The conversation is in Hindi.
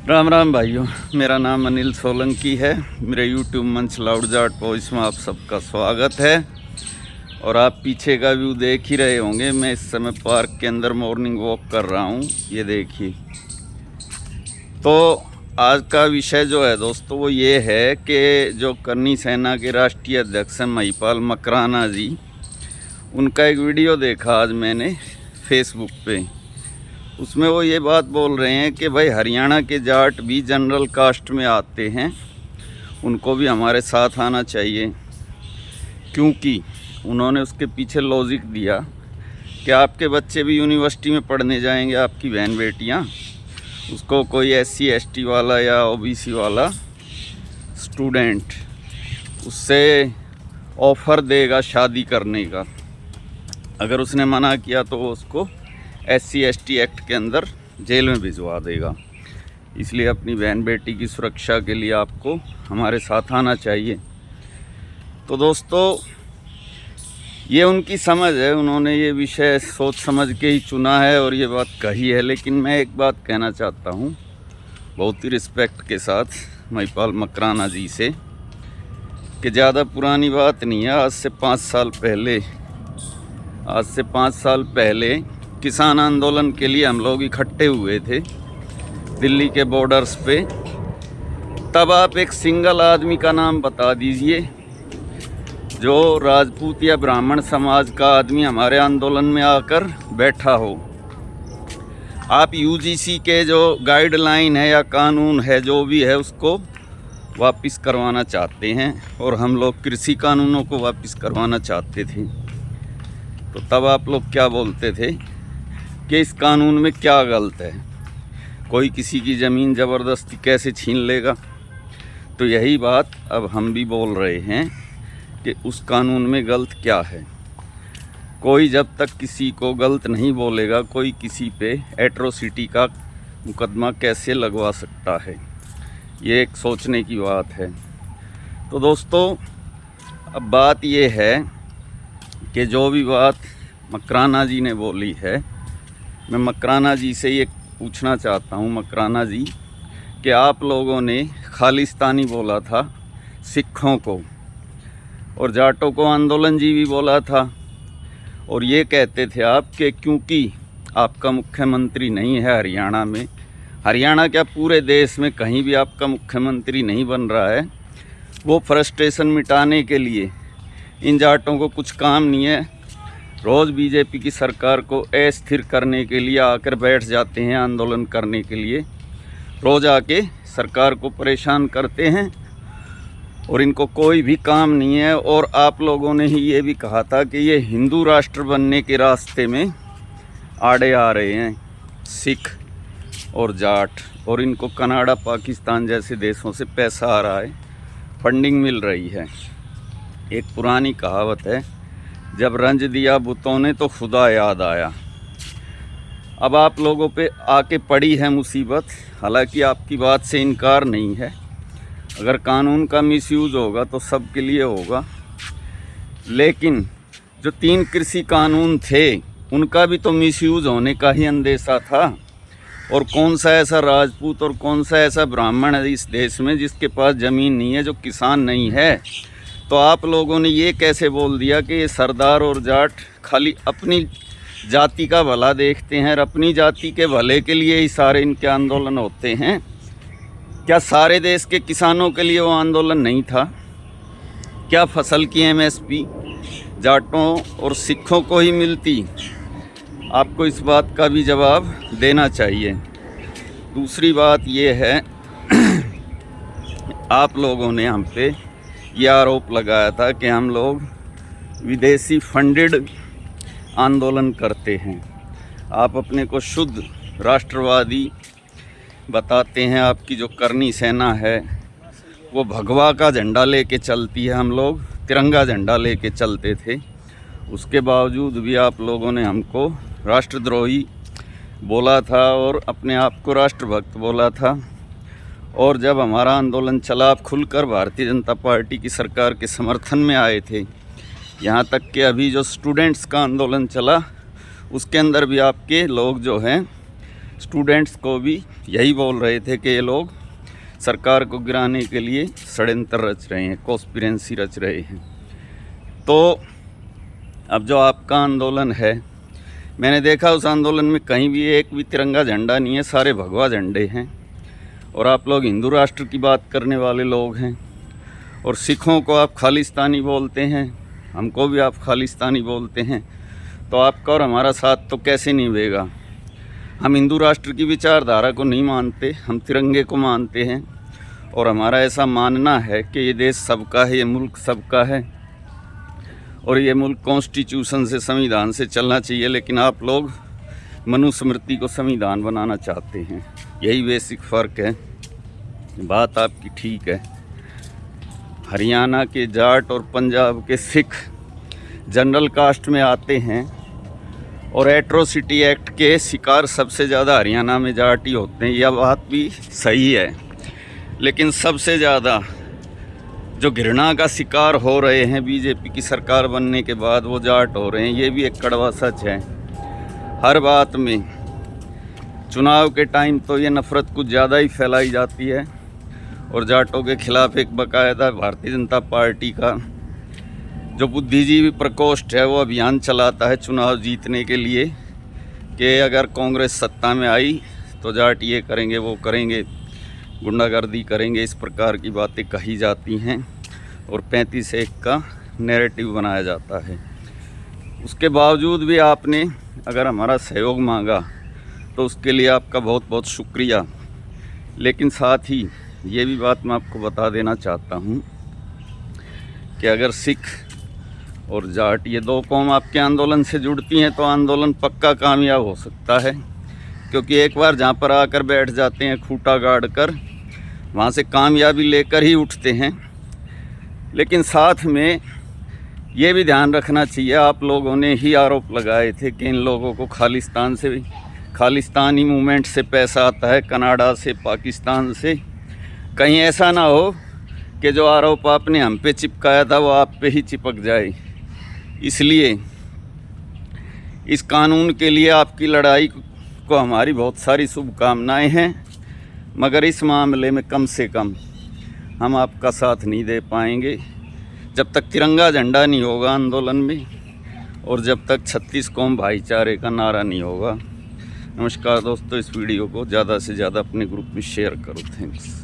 राम राम भाइयों, मेरा नाम अनिल सोलंकी है। मेरे यूट्यूब मंच लाउड जाट वॉइस में आप सबका स्वागत है। और आप पीछे का व्यू देख ही रहे होंगे। मैं इस समय पार्क के अंदर मॉर्निंग वॉक कर रहा हूँ, ये देखिए। तो आज का विषय जो है दोस्तों वो ये है कि जो करनी सेना के राष्ट्रीय अध्यक्ष हैं महिपाल मकराना जी, उनका एक वीडियो देखा आज मैंने फेसबुक पे। उसमें वो ये बात बोल रहे हैं कि भाई हरियाणा के जाट भी जनरल कास्ट में आते हैं, उनको भी हमारे साथ आना चाहिए। क्योंकि उन्होंने उसके पीछे लॉजिक दिया कि आपके बच्चे भी यूनिवर्सिटी में पढ़ने जाएंगे, आपकी बहन बेटियां, उसको कोई SC ST वाला या OBC वाला स्टूडेंट उससे ऑफ़र देगा शादी करने का। अगर उसने मना किया तो वो उसको SC ST एक्ट के अंदर जेल में भिजवा देगा। इसलिए अपनी बहन बेटी की सुरक्षा के लिए आपको हमारे साथ आना चाहिए। तो दोस्तों ये उनकी समझ है, उन्होंने ये विषय सोच समझ के ही चुना है और ये बात कही है। लेकिन मैं एक बात कहना चाहता हूँ बहुत ही रिस्पेक्ट के साथ महिपाल मकराना जी से, कि ज़्यादा पुरानी बात नहीं है। आज से 5 साल पहले किसान आंदोलन के लिए हम लोग इकट्ठे हुए थे दिल्ली के बॉर्डर्स पे। तब आप एक सिंगल आदमी का नाम बता दीजिए जो राजपूत या ब्राह्मण समाज का आदमी हमारे आंदोलन में आकर बैठा हो। आप UGC के जो गाइडलाइन है या कानून है जो भी है उसको वापस करवाना चाहते हैं, और हम लोग कृषि कानूनों को वापस करवाना चाहते थे। तो तब आप लोग क्या बोलते थे कि इस कानून में क्या गलत है, कोई किसी की ज़मीन ज़बरदस्ती कैसे छीन लेगा। तो यही बात अब हम भी बोल रहे हैं कि उस कानून में गलत क्या है। कोई जब तक किसी को गलत नहीं बोलेगा, कोई किसी पे एट्रोसिटी का मुकदमा कैसे लगवा सकता है, ये एक सोचने की बात है। तो दोस्तों अब बात ये है कि जो भी बात मकराना जी ने बोली है, मैं मकराना जी से ये पूछना चाहता हूँ, मकराना जी, कि आप लोगों ने खालिस्तानी बोला था सिखों को, और जाटों को आंदोलन जी भी बोला था। और ये कहते थे आप कि क्योंकि आपका मुख्यमंत्री नहीं है हरियाणा में, हरियाणा क्या पूरे देश में कहीं भी आपका मुख्यमंत्री नहीं बन रहा है, वो फ्रस्ट्रेशन मिटाने के लिए इन जाटों को कुछ काम नहीं है, रोज़ BJP की सरकार को अस्थिर करने के लिए आकर बैठ जाते हैं आंदोलन करने के लिए। रोज़ आके सरकार को परेशान करते हैं और इनको कोई भी काम नहीं है। और आप लोगों ने ही ये भी कहा था कि ये हिंदू राष्ट्र बनने के रास्ते में आड़े आ रहे हैं सिख और जाट, और इनको कनाडा पाकिस्तान जैसे देशों से पैसा आ रहा है, फंडिंग मिल रही है। एक पुरानी कहावत है, जब रंज दिया बुतों ने तो खुदा याद आया। अब आप लोगों पे आके पड़ी है मुसीबत। हालांकि आपकी बात से इनकार नहीं है, अगर कानून का मिसयूज़ होगा तो सबके लिए होगा। लेकिन जो 3 कृषि कानून थे उनका भी तो मिसयूज़ होने का ही अंदेशा था। और कौन सा ऐसा राजपूत और कौन सा ऐसा ब्राह्मण है इस देश में जिसके पास ज़मीन नहीं है, जो किसान नहीं है। तो आप लोगों ने ये कैसे बोल दिया कि ये सरदार और जाट खाली अपनी जाति का भला देखते हैं और अपनी जाति के भले के लिए ही सारे इनके आंदोलन होते हैं? क्या सारे देश के किसानों के लिए वो आंदोलन नहीं था? क्या फसल की MSP जाटों और सिखों को ही मिलती? आपको इस बात का भी जवाब देना चाहिए। दूसरी बात ये है आप लोगों ने हम पे यह आरोप लगाया था कि हम लोग विदेशी फंडेड आंदोलन करते हैं। आप अपने को शुद्ध राष्ट्रवादी बताते हैं। आपकी जो करनी सेना है वो भगवा का झंडा लेके चलती है, हम लोग तिरंगा झंडा लेके चलते थे। उसके बावजूद भी आप लोगों ने हमको राष्ट्रद्रोही बोला था और अपने आप को राष्ट्रभक्त बोला था। और जब हमारा आंदोलन चला, आप खुलकर भारतीय जनता पार्टी की सरकार के समर्थन में आए थे। यहाँ तक कि अभी जो स्टूडेंट्स का आंदोलन चला उसके अंदर भी आपके लोग जो हैं स्टूडेंट्स को भी यही बोल रहे थे कि ये लोग सरकार को गिराने के लिए षड्यंत्र रच रहे हैं, कॉन्स्पिरेसी रच रहे हैं। तो अब जो आपका आंदोलन है, मैंने देखा उस आंदोलन में कहीं भी एक भी तिरंगा झंडा नहीं है, सारे भगवा झंडे हैं। और आप लोग हिंदू राष्ट्र की बात करने वाले लोग हैं, और सिखों को आप खालिस्तानी बोलते हैं, हमको भी आप खालिस्तानी बोलते हैं। तो आपका और हमारा साथ तो कैसे निभेगा। हम हिंदू राष्ट्र की विचारधारा को नहीं मानते, हम तिरंगे को मानते हैं। और हमारा ऐसा मानना है कि ये देश सबका है, ये मुल्क सबका है, और ये मुल्क कॉन्स्टिट्यूशन से, संविधान से चलना चाहिए। लेकिन आप लोग मनुस्मृति को संविधान बनाना चाहते हैं, यही बेसिक फ़र्क है। बात आपकी ठीक है। हरियाणा के जाट और पंजाब के सिख जनरल कास्ट में आते हैं, और एट्रोसिटी एक्ट के शिकार सबसे ज़्यादा हरियाणा में जाट ही होते हैं। यह बात भी सही है, लेकिन सबसे ज़्यादा जो घृणा का शिकार हो रहे हैं बीजेपी की सरकार बनने के बाद, वो जाट हो रहे हैं। ये भी एक कड़वा सच है। हर बात में चुनाव के टाइम तो ये नफ़रत कुछ ज़्यादा ही फैलाई जाती है, और जाटों के खिलाफ एक बाकायदा भारतीय जनता पार्टी का जो बुद्धिजीवी प्रकोष्ठ है वो अभियान चलाता है चुनाव जीतने के लिए, कि अगर कांग्रेस सत्ता में आई तो जाट ये करेंगे, वो करेंगे, गुंडागर्दी करेंगे। इस प्रकार की बातें कही जाती हैं, और 35-1 का नैरेटिव बनाया जाता है। उसके बावजूद भी आपने अगर हमारा सहयोग मांगा तो उसके लिए आपका बहुत बहुत शुक्रिया। लेकिन साथ ही ये भी बात मैं आपको बता देना चाहता हूँ कि अगर सिख और जाट ये दो कौम आपके आंदोलन से जुड़ती हैं तो आंदोलन पक्का कामयाब हो सकता है। क्योंकि एक बार जहाँ पर आकर बैठ जाते हैं खूंटा गाड़ कर, वहाँ से कामयाबी लेकर ही उठते हैं। लेकिन साथ में ये भी ध्यान रखना चाहिए, आप लोगों ने ही आरोप लगाए थे कि इन लोगों को खालिस्तानी मूवमेंट से पैसा आता है, कनाडा से, पाकिस्तान से। कहीं ऐसा ना हो कि जो आरोप आपने हम पे चिपकाया था वो आप पे ही चिपक जाए। इसलिए इस कानून के लिए आपकी लड़ाई को हमारी बहुत सारी शुभकामनाएं हैं, मगर इस मामले में कम से कम हम आपका साथ नहीं दे पाएंगे जब तक तिरंगा झंडा नहीं होगा आंदोलन में, और जब तक 36 कौम भाईचारे का नारा नहीं होगा। नमस्कार दोस्तों, इस वीडियो को ज़्यादा से ज़्यादा अपने ग्रुप में शेयर करो। थैंक्स।